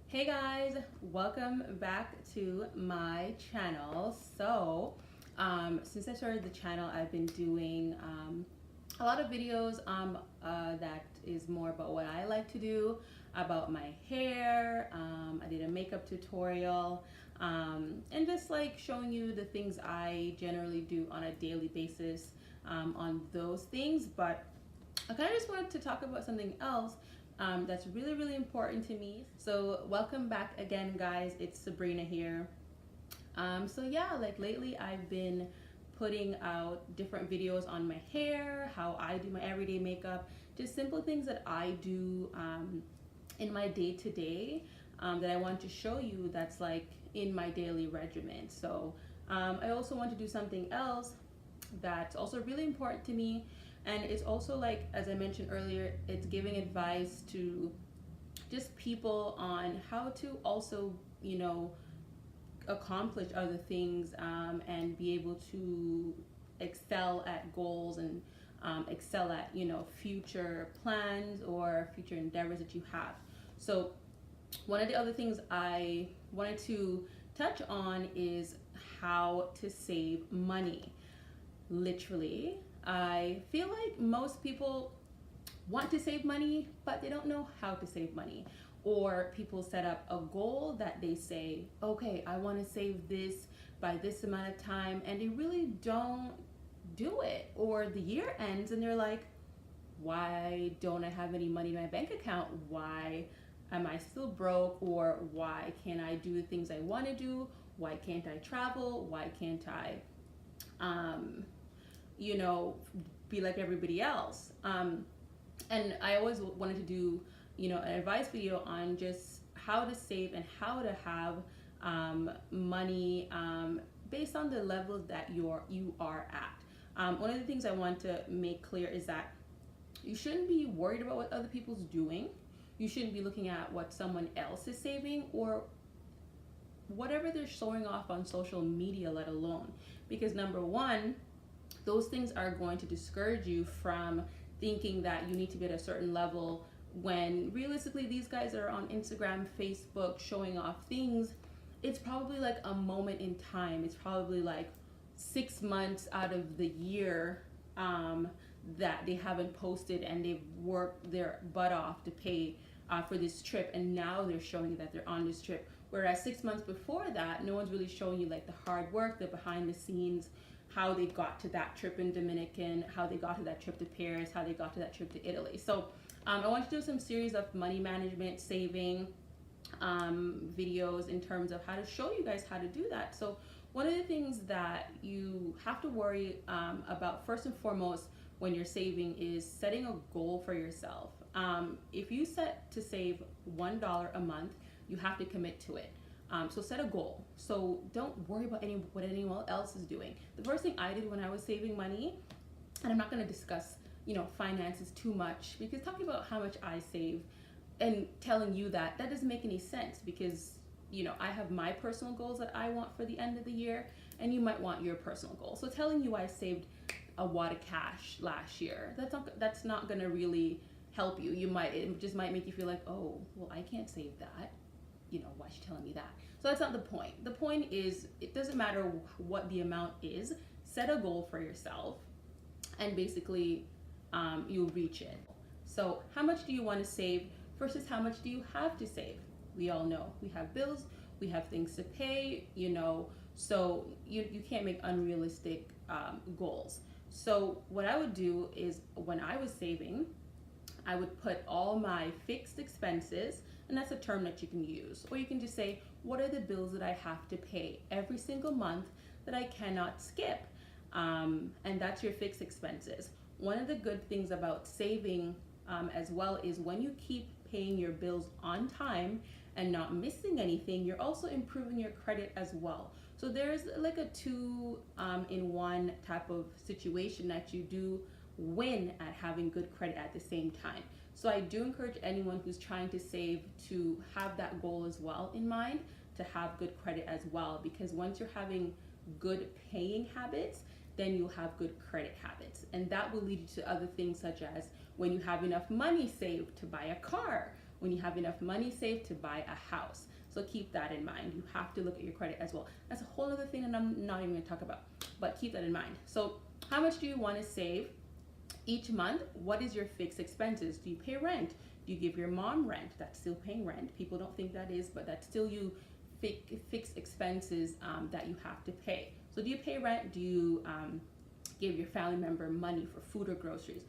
Hey guys, welcome back to my channel. Since I started the channel, I've been doing a lot of videos that is more about what I like to do, about my hair. I did a makeup tutorial, and just like showing you the things I generally do on a daily basis on those things. But I kind of just wanted to talk about something else that's really, really important to me. So welcome back again, guys. It's Sabrina here. Like lately I've been putting out different videos on my hair, how I do my everyday makeup, just simple things that I do in my day to day that I want to show you that's like in my daily regimen. I also want to do something else that's also really important to me, and it's also, like as I mentioned earlier, it's giving advice to just people on how to also, accomplish other things and be able to excel at goals and excel at, future plans or future endeavors that you have. So one of the other things I wanted to touch on is how to save money. Literally, I feel like most people want to save money, but they don't know how to save money. Or people set up a goal that they say, okay, I want to save this by this amount of time, and they really don't do it. Or the year ends and they're like, why don't I have any money in my bank account? Why am I still broke? Or why can't I do the things I want to do? Why can't I travel? Why can't I, um, you know, be like everybody else? And I always wanted to do, an advice video on just how to save and how to have money based on the level that you are at. One of the things I want to make clear is that you shouldn't be worried about what other people's doing. You shouldn't be looking at what someone else is saving or whatever they're showing off on social media, let alone. Because number one, those things are going to discourage you from thinking that you need to be at a certain level, when realistically these guys are on Instagram, Facebook showing off things. It's probably like a moment in time. It's probably like 6 months out of the year that they haven't posted, and they've worked their butt off to pay for this trip, and now they're showing you that they're on this trip. Whereas 6 months before that, no one's really showing you like the hard work, the behind the scenes, how they got to that trip in Dominican, how they got to that trip to Paris, how they got to that trip to Italy. So I want to do some series of money management, saving videos in terms of how to show you guys how to do that. So one of the things that you have to worry about first and foremost when you're saving is setting a goal for yourself. If you set to save $1 a month, you have to commit to it. So set a goal. So don't worry about what anyone else is doing. The first thing I did when I was saving money, and I'm not going to discuss, finances too much, because talking about how much I save and telling you that doesn't make any sense, because I have my personal goals that I want for the end of the year, and you might want your personal goals. So telling you I saved a wad of cash last year, that's not going to really help you. It just might make you feel like, oh, well, I can't save that. Why is she telling me that? So that's not the point. The point is, it doesn't matter what the amount is. Set a goal for yourself, and basically you'll reach it. So how much do you want to save versus how much do you have to save? We all know we have bills, we have things to pay, so you can't make unrealistic goals. So what I would do is, when I was saving, I would put all my fixed expenses, and that's a term that you can use. Or you can just say, what are the bills that I have to pay every single month that I cannot skip? And that's your fixed expenses. One of the good things about saving as well is, when you keep paying your bills on time and not missing anything, you're also improving your credit as well. So there's like a two in one type of situation that you do win at having good credit at the same time. So I do encourage anyone who's trying to save to have that goal as well in mind, to have good credit as well, because once you're having good paying habits, then you'll have good credit habits, and that will lead you to other things, such as when you have enough money saved to buy a car, when you have enough money saved to buy a house. So keep that in mind. You have to look at your credit as well. That's a whole other thing that I'm not even going to talk about, but keep that in mind. So how much do you want to save each month? What is your fixed expenses? Do you pay rent? Do you give your mom rent? That's still paying rent. People don't think that is, but that's still you fixed expenses that you have to pay. So do you pay rent? Do you give your family member money for food or groceries?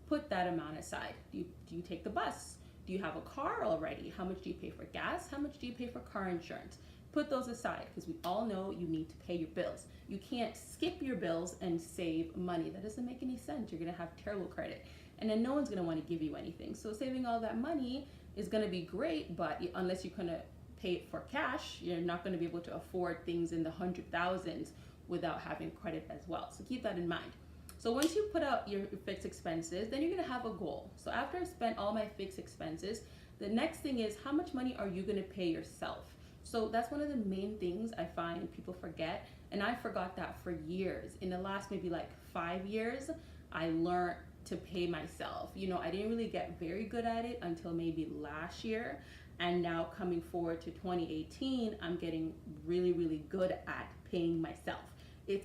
Put that amount aside. Do you take the bus? Do you have a car already? How much do you pay for gas? How much do you pay for car insurance? Put those aside, because we all know you need to pay your bills. You can't skip your bills and save money. That doesn't make any sense. You're going to have terrible credit, and then no one's going to want to give you anything. So saving all that money is going to be great, but unless you're going to pay it for cash, you're not going to be able to afford things in the 100,000s without having credit as well. So keep that in mind. So once you put out your fixed expenses, then you're going to have a goal. So after I spent all my fixed expenses, the next thing is, how much money are you going to pay yourself? So that's one of the main things I find people forget, and I forgot that for years. In the last maybe like 5 years, I learned to pay myself. I didn't really get very good at it until maybe last year, and now coming forward to 2018, I'm getting really, really good at paying myself.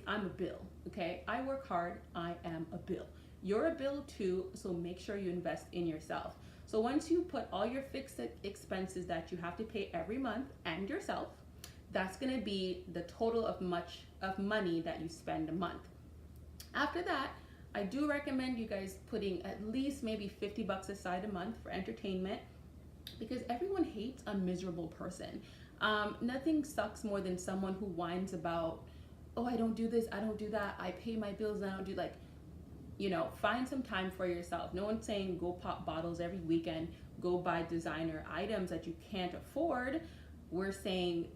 I'm a bill, okay? I work hard, I am a bill. You're a bill too, so make sure you invest in yourself. So once you put all your fixed expenses that you have to pay every month and yourself, that's gonna be the total of money that you spend a month. After that, I do recommend you guys putting at least maybe $50 aside a month for entertainment, because everyone hates a miserable person. Nothing sucks more than someone who whines about, oh, I don't do this, I don't do that, I pay my bills and I don't do, find some time for yourself. No one's saying go pop bottles every weekend, go buy designer items that you can't afford. We're saying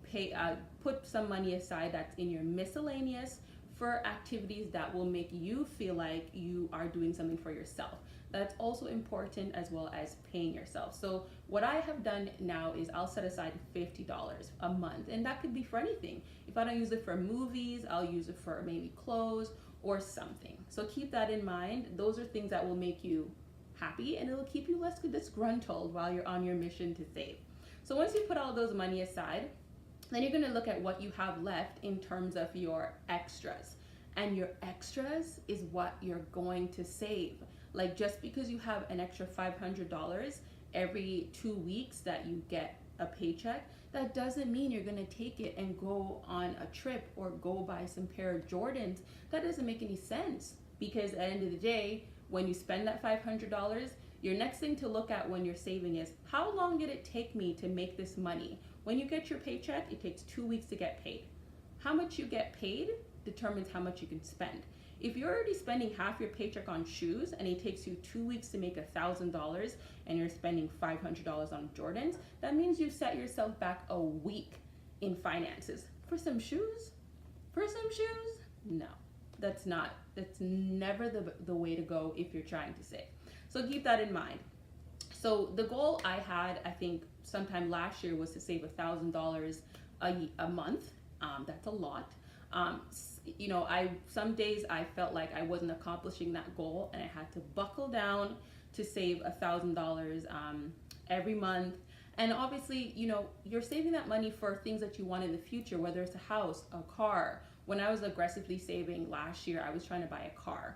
put some money aside that's in your miscellaneous for activities that will make you feel like you are doing something for yourself. That's also important, as well as paying yourself. So what I have done now is I'll set aside $50 a month, and that could be for anything. If I don't use it for movies, I'll use it for maybe clothes or something. So keep that in mind. Those are things that will make you happy, and it'll keep you less disgruntled while you're on your mission to save. So once you put all those money aside, then you're going to look at what you have left in terms of your extras. And your extras is what you're going to save. Like, just because you have an extra $500 every 2 weeks that you get a paycheck, that doesn't mean you're going to take it and go on a trip or go buy some pair of Jordans. That doesn't make any sense, because at the end of the day, when you spend that $500, your next thing to look at when you're saving is, how long did it take me to make this money? When you get your paycheck, it takes 2 weeks to get paid. How much you get paid determines how much you can spend. If you're already spending half your paycheck on shoes and it takes you 2 weeks to make $1,000 and you're spending $500 on Jordans, that means you've set yourself back a week in finances. For some shoes? No, that's never the way to go if you're trying to save. So keep that in mind. So the goal I had, I think sometime last year, was to save $1,000 a month. That's a lot. Some days I felt like I wasn't accomplishing that goal, and I had to buckle down to save $1,000 every month. And obviously, you're saving that money for things that you want in the future, whether it's a house, a car. When I was aggressively saving last year, I was trying to buy a car.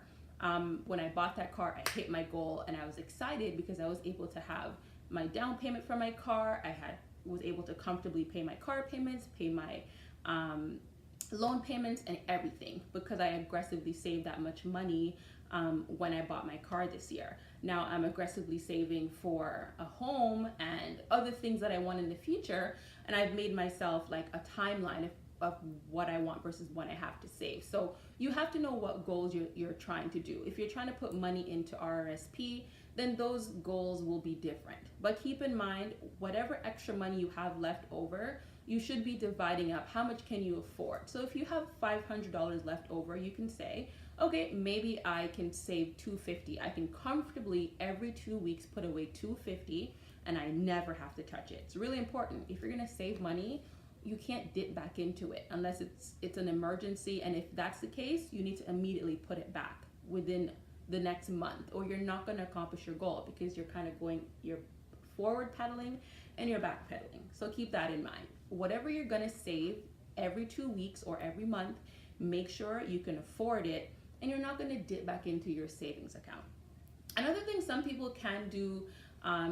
When I bought that car, I hit my goal, and I was excited because I was able to have my down payment for my car. Was able to comfortably pay my car payments, pay my loan payments, and everything, because I aggressively saved that much money when I bought my car this year. Now I'm aggressively saving for a home and other things that I want in the future, and I've made myself like a timeline of what I want versus what I have to save. So you have to know what goals you're trying to do. If you're trying to put money into RRSP, then those goals will be different. But keep in mind, whatever extra money you have left over, you should be dividing up how much can you afford. So if you have $500 left over, you can say, okay, maybe I can save $250. I can comfortably every 2 weeks put away $250, and I never have to touch it. It's really important. If you're gonna save money, you can't dip back into it unless it's an emergency, and if that's the case, you need to immediately put it back within the next month, or you're not going to accomplish your goal, because you're forward pedaling and you're back pedaling. So keep that in mind. Whatever you're gonna save every 2 weeks or every month, make sure you can afford it and you're not gonna dip back into your savings account. Another thing some people can do,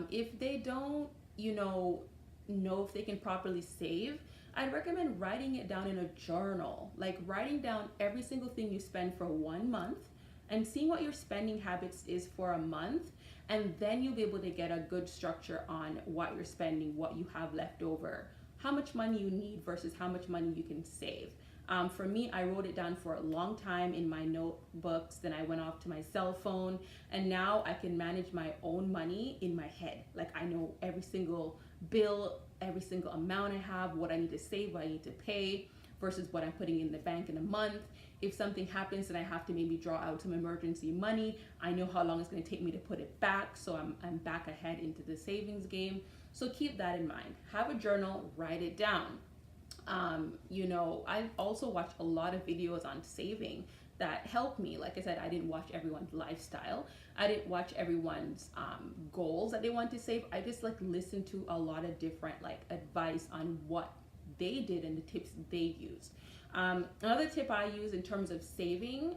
if they don't, know if they can properly save, I'd recommend writing it down in a journal, like writing down every single thing you spend for 1 month and seeing what your spending habits is for a month. And then you'll be able to get a good structure on what you're spending, what you have left over, how much money you need versus how much money you can save. For me, I wrote it down for a long time in my notebooks, then I went off to my cell phone, and now I can manage my own money in my head. Like I know every single bill, every single amount I have, what I need to save, what I need to pay, versus what I'm putting in the bank in a month. If something happens and I have to maybe draw out some emergency money, I know how long it's going to take me to put it back, so I'm back ahead into the savings game. So keep that in mind. Have a journal, write it down. I also watched a lot of videos on saving that helped me. Like I said, I didn't watch everyone's lifestyle. I didn't watch everyone's goals that they want to save. I just listened to a lot of different advice on what they did and the tips they used. Another tip I use in terms of saving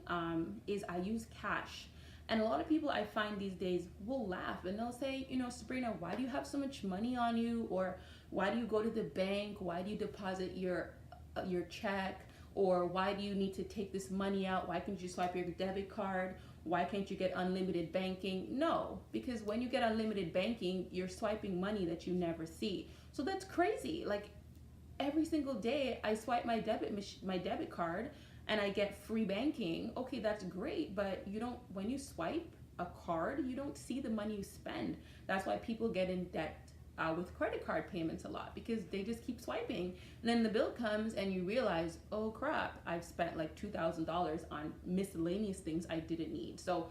is I use cash. And a lot of people I find these days will laugh and they'll say, Sabrina, why do you have so much money on you? Or why do you go to the bank? Why do you deposit your check? Or why do you need to take this money out? Why can't you swipe your debit card? Why can't you get unlimited banking? No, because when you get unlimited banking, you're swiping money that you never see. So that's crazy. Like every single day I swipe my debit card and I get free banking. Okay, that's great, but when you swipe a card, you don't see the money you spend. That's why people get in debt with credit card payments a lot, because they just keep swiping, and then the bill comes and you realize, oh crap, I've spent like $2,000 on miscellaneous things I didn't need. So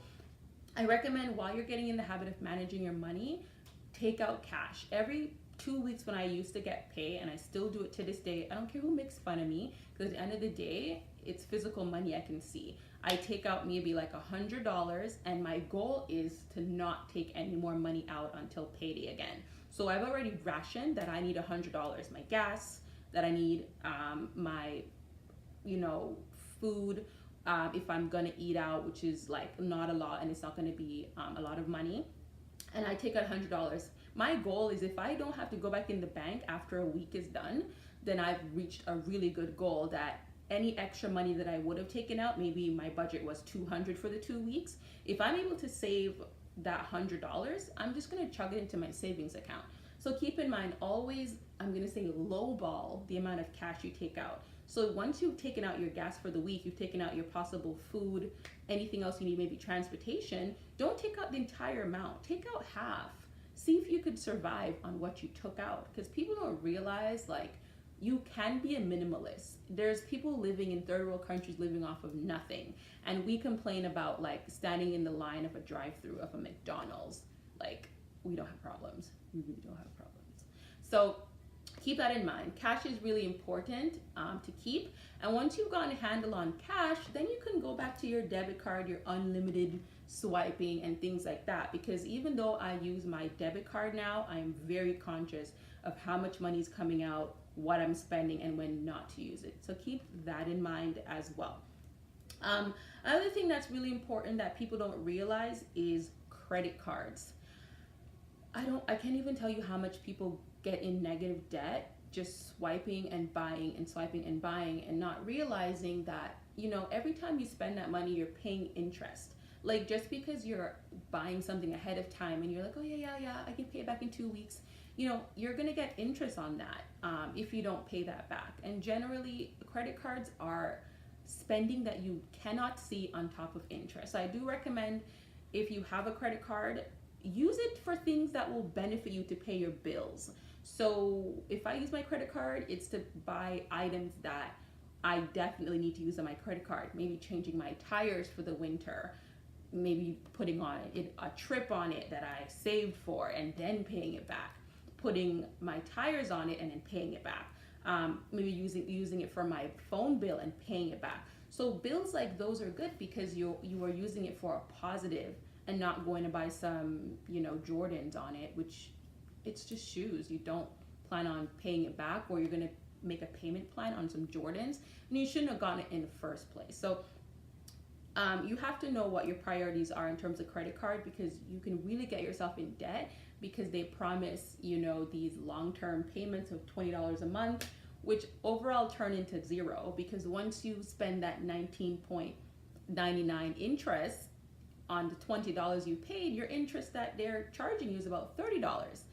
I recommend, while you're getting in the habit of managing your money, take out cash. Every 2 weeks when I used to get pay, and I still do it to this day, I don't care who makes fun of me, because at the end of the day, it's physical money I can see. I take out maybe like $100, and my goal is to not take any more money out until payday again. So I've already rationed that I need $100, my gas, that I need my, food, if I'm gonna eat out, which is like not a lot, and it's not gonna be a lot of money. And I take out $100. My goal is, if I don't have to go back in the bank after a week is done, then I've reached a really good goal. That any extra money that I would have taken out, maybe my budget was $200 for the 2 weeks, if I'm able to save that $100, I'm just going to chug it into my savings account. So keep in mind, always, I'm going to say lowball the amount of cash you take out. So once you've taken out your gas for the week, you've taken out your possible food, anything else you need, maybe transportation, don't take out the entire amount. Take out half. See if you could survive on what you took out, because people don't realize you can be a minimalist. There's people living in third world countries living off of nothing, and we complain about standing in the line of a drive-through of a McDonald's. We don't have problems. We really don't have problems. So keep that in mind. Cash is really important to keep, and once you've gotten a handle on cash, then you can go back to your debit card, your unlimited swiping and things like that. Because even though I use my debit card now, I am very conscious of how much money is coming out, what I'm spending, and when not to use it. So keep that in mind as well. Another thing that's really important that people don't realize is credit cards. I can't even tell you how much people get in negative debt just swiping and buying and swiping and buying, and not realizing that, every time you spend that money, you're paying interest. Just because you're buying something ahead of time and you're like, oh yeah, I can pay it back in 2 weeks, you're gonna get interest on that if you don't pay that back. And generally, credit cards are spending that you cannot see on top of interest. So I do recommend, if you have a credit card, use it for things that will benefit you to pay your bills. So if I use my credit card, it's to buy items that I definitely need to use on my credit card. Maybe changing my tires for the winter, maybe putting on a trip on it that I saved for and then paying it back, putting my tires on it and then paying it back, maybe using it for my phone bill and paying it back. So bills like those are good because you are using it for a positive and not going to buy some Jordans on it, which it's just shoes. You don't plan on paying it back, or you're gonna make a payment plan on some Jordans, and you shouldn't have gotten it in the first place. So you have to know what your priorities are in terms of credit card, because you can really get yourself in debt because they promise, you know, these long-term payments of $20 a month, which overall turn into zero, because once you spend that 19.99 interest on the $20 you paid, your interest that they're charging you is about $30.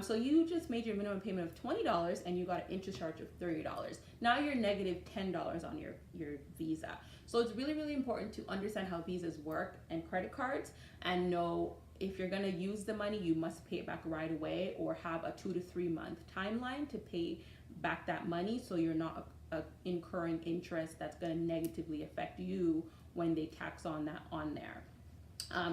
So you just made your minimum payment of $20 and you got an interest charge of $30. Now you're negative $10 on your Visa. So it's really, really important to understand how visas work and credit cards, and know if you're gonna use the money, you must pay it back right away, or have a 2 to 3 month timeline to pay back that money, so you're not incurring interest that's gonna negatively affect you when they tax on that on there.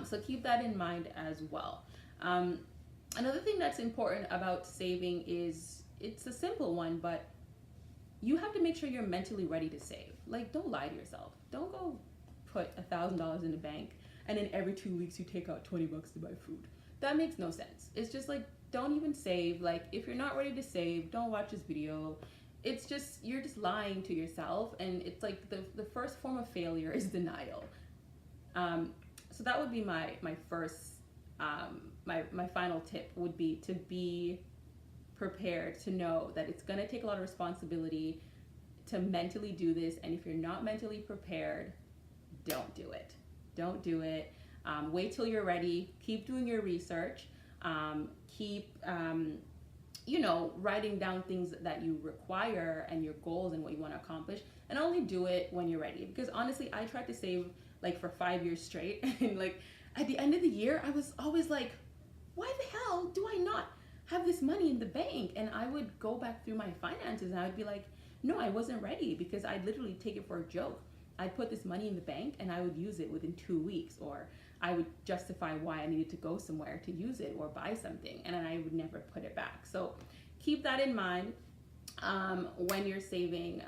So keep that in mind as well. Another thing that's important about saving is, it's a simple one, but you have to make sure you're mentally ready to save. Like, don't lie to yourself. Don't go put $1,000 in the bank and then every 2 weeks you take out $20 to buy food. That makes no sense. It's just like, don't even save. Like, if you're not ready to save, don't watch this video. It's just, you're just lying to yourself, and it's like the first form of failure is denial. So that would be my first, my final tip would be to be prepared, to know that it's gonna take a lot of responsibility to mentally do this, and if you're not mentally prepared, don't do it. Don't do it. Wait till you're ready. Keep doing your research. Keep you know, writing down things that you require and your goals and what you want to accomplish, and only do it when you're ready. Because honestly, I tried to save like for 5 years straight, and like at the end of the year, I was always like, why the hell do I not have this money in the bank? And I would go back through my finances and I would be like, no, I wasn't ready, because I'd literally take it for a joke. I'd put this money in the bank and I would use it within 2 weeks, or I would justify why I needed to go somewhere to use it or buy something, and I would never put it back. So keep that in mind when you're saving.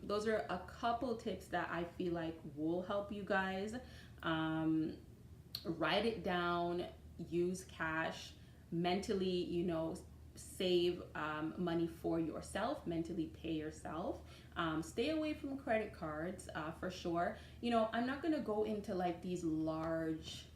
Those are a couple tips that I feel like will help you guys. Write it down, use cash, mentally, you know, save money for yourself, mentally pay yourself. Stay away from credit cards for sure. You know, I'm not gonna go into like these large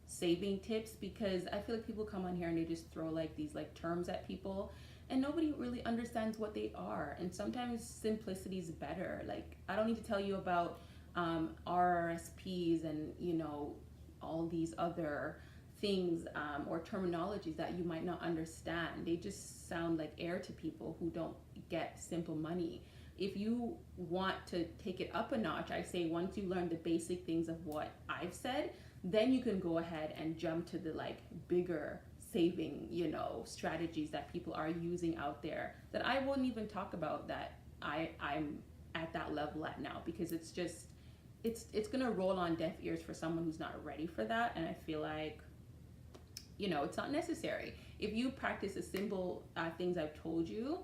saving tips, because I feel like people come on here and they just throw like these like terms at people, and nobody really understands what they are. And sometimes simplicity is better. Like, I don't need to tell you about RRSPs and, you know, all these other things or terminologies that you might not understand. They just sound like air to people who don't get simple money. If you want to take it up a notch, I say once you learn the basic things of what I've said, then you can go ahead and jump to the like bigger saving, you know, strategies that people are using out there that I wouldn't even talk about, that I'm at that level at now, because it's just, it's gonna roll on deaf ears for someone who's not ready for that. And I feel like, you know, it's not necessary. If you practice the simple things I've told you,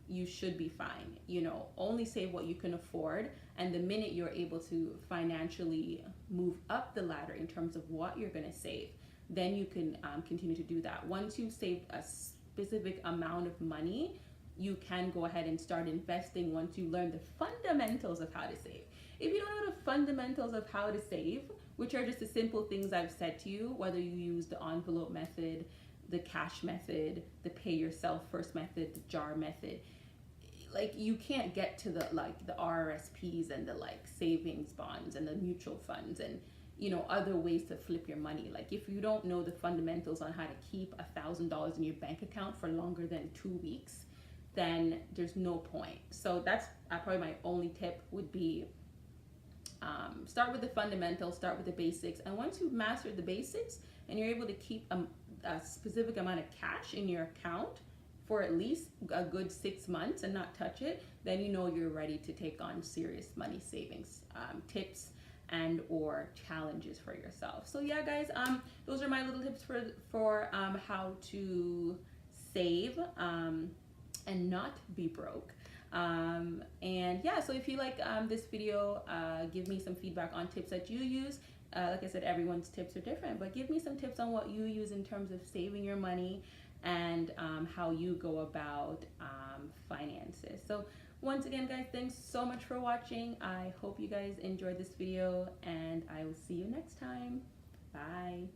you should be fine. You know, only save what you can afford, and the minute you're able to financially move up the ladder in terms of what you're gonna save, then you can continue to do that. Once you've saved a specific amount of money, you can go ahead and start investing once you learn the fundamentals of how to save. If you don't know the fundamentals of how to save, which are just the simple things I've said to you, whether you use the envelope method, the cash method, the pay yourself first method, the jar method, like you can't get to the like the RRSPs and the like savings bonds and the mutual funds and, you know, other ways to flip your money. Like, if you don't know the fundamentals on how to keep $1,000 in your bank account for longer than 2 weeks, then there's no point. So that's probably my only tip would be, start with the fundamentals, start with the basics. And once you've mastered the basics and you're able to keep a specific amount of cash in your account for at least a good 6 months and not touch it, then you know you're ready to take on serious money savings tips and or challenges for yourself. So yeah, guys, those are my little tips for how to save and not be broke. And yeah, so if you like this video, give me some feedback on tips that you use. Like I said, everyone's tips are different, but give me some tips on what you use in terms of saving your money. and how you go about finances. So once again, guys, thanks so much for watching. I hope you guys enjoyed this video, and I will see you next time. Bye.